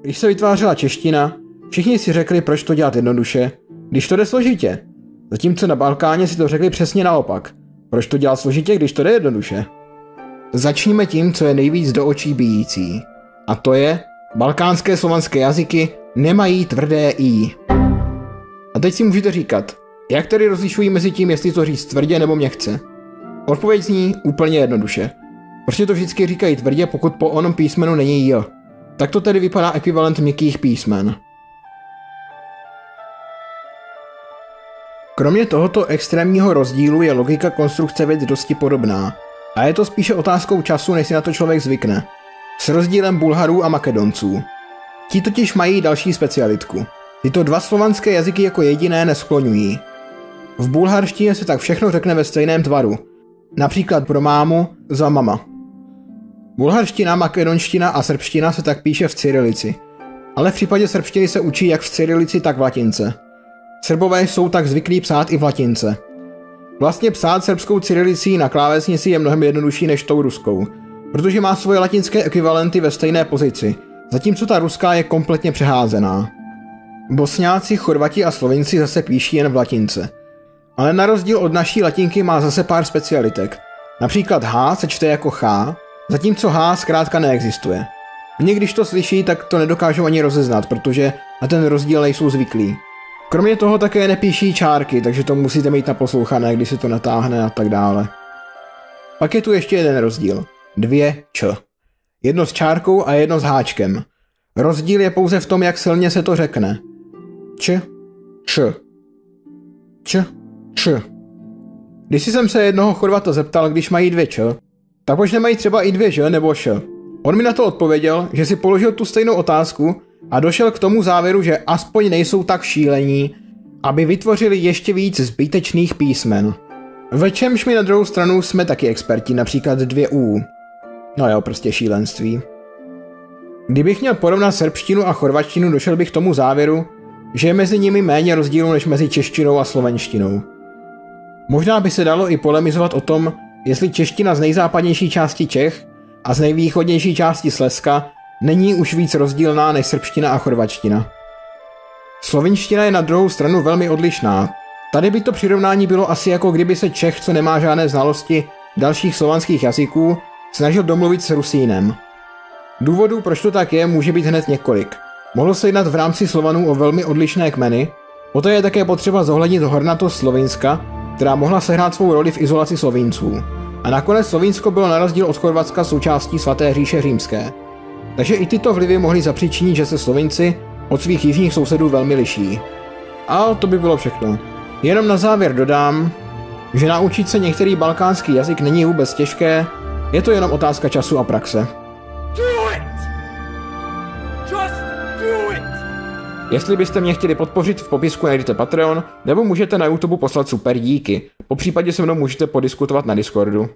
Když se vytvářela čeština, všichni si řekli, proč to dělat jednoduše, když to jde složitě. Zatímco na Balkáně si to řekli přesně naopak. Proč to dělat složitě, když to jde jednoduše? Začneme tím, co je nejvíc do očí bijící. A to je, balkánské slovanské jazyky nemají tvrdé i. A teď si můžete říkat, jak tedy rozlišují mezi tím, jestli to říct tvrdě nebo měkce? Odpověď zní úplně jednoduše. Prostě to vždycky říkají tvrdě, pokud po onom písmenu není j. Tak to tedy vypadá ekvivalent měkkých písmen. Kromě tohoto extrémního rozdílu je logika konstrukce vět dosti podobná. A je to spíše otázkou času, než si na to člověk zvykne. S rozdílem Bulharů a Makedonců. Ti totiž mají další specialitku. Tyto dva slovanské jazyky jako jediné neskloňují. V bulharštině se tak všechno řekne ve stejném tvaru. Například pro mámu za mama. Bulharština, makedonština a srbština se tak píše v cyrilici. Ale v případě srbštiny se učí jak v cyrilici, tak v latince. Srbové jsou tak zvyklí psát i v latince. Vlastně psát srbskou cyrilicí na klávesnici je mnohem jednodušší než tou ruskou, protože má svoje latinské ekvivalenty ve stejné pozici, zatímco ta ruská je kompletně přeházená. Bosňáci, Chorvati a Slovinci zase píší jen v latince. Ale na rozdíl od naší latinky má zase pár specialitek. Například H se čte jako H, zatímco H zkrátka neexistuje. Oni když to slyší, tak to nedokážou ani rozeznat, protože na ten rozdíl nejsou zvyklí. Kromě toho také nepíší čárky, takže to musíte mít naposlouchané, když se to natáhne a tak dále. Pak je tu ještě jeden rozdíl. 2 č. Jedno s čárkou a jedno s háčkem. Rozdíl je pouze v tom, jak silně se to řekne. Č, č. Č, č. Když jsem se jednoho Chorvata zeptal, když mají 2 č, tak proč nemají třeba i 2 ž nebo š? On mi na to odpověděl, že si položil tu stejnou otázku a došel k tomu závěru, že aspoň nejsou tak šílení, aby vytvořili ještě víc zbytečných písmen. Ve čemž my na druhou stranu jsme taky experti, například 2 u. No jo, prostě šílenství. Kdybych měl porovnat srbštinu a chorvačtinu, došel bych k tomu závěru, že je mezi nimi méně rozdílů než mezi češtinou a slovenštinou. Možná by se dalo i polemizovat o tom, jestli čeština z nejzápadnější části Čech a z nejvýchodnější části Slezska není už víc rozdílná než srbština a chorvačtina. Slovinština je na druhou stranu velmi odlišná. Tady by to přirovnání bylo asi jako kdyby se Čech, co nemá žádné znalosti dalších slovanských jazyků, snažil domluvit s Rusínem. Důvodů, proč to tak je, může být hned několik. Mohlo se jednat v rámci Slovanů o velmi odlišné kmeny, poté je také potřeba zohlednit hornatost Slovinska, která mohla sehrát svou roli v izolaci Slovinců. A nakonec Slovinsko bylo na rozdíl od Chorvatska součástí Svaté říše římské. Takže i tyto vlivy mohly zapříčinit, že se Slovinci od svých jižních sousedů velmi liší. A to by bylo všechno. Jenom na závěr dodám, že naučit se některý balkánský jazyk není vůbec těžké, je to jenom otázka času a praxe. Jestli byste mě chtěli podpořit, v popisku najdete Patreon, nebo můžete na YouTube poslat super díky. Popřípadě se mnou můžete podiskutovat na Discordu.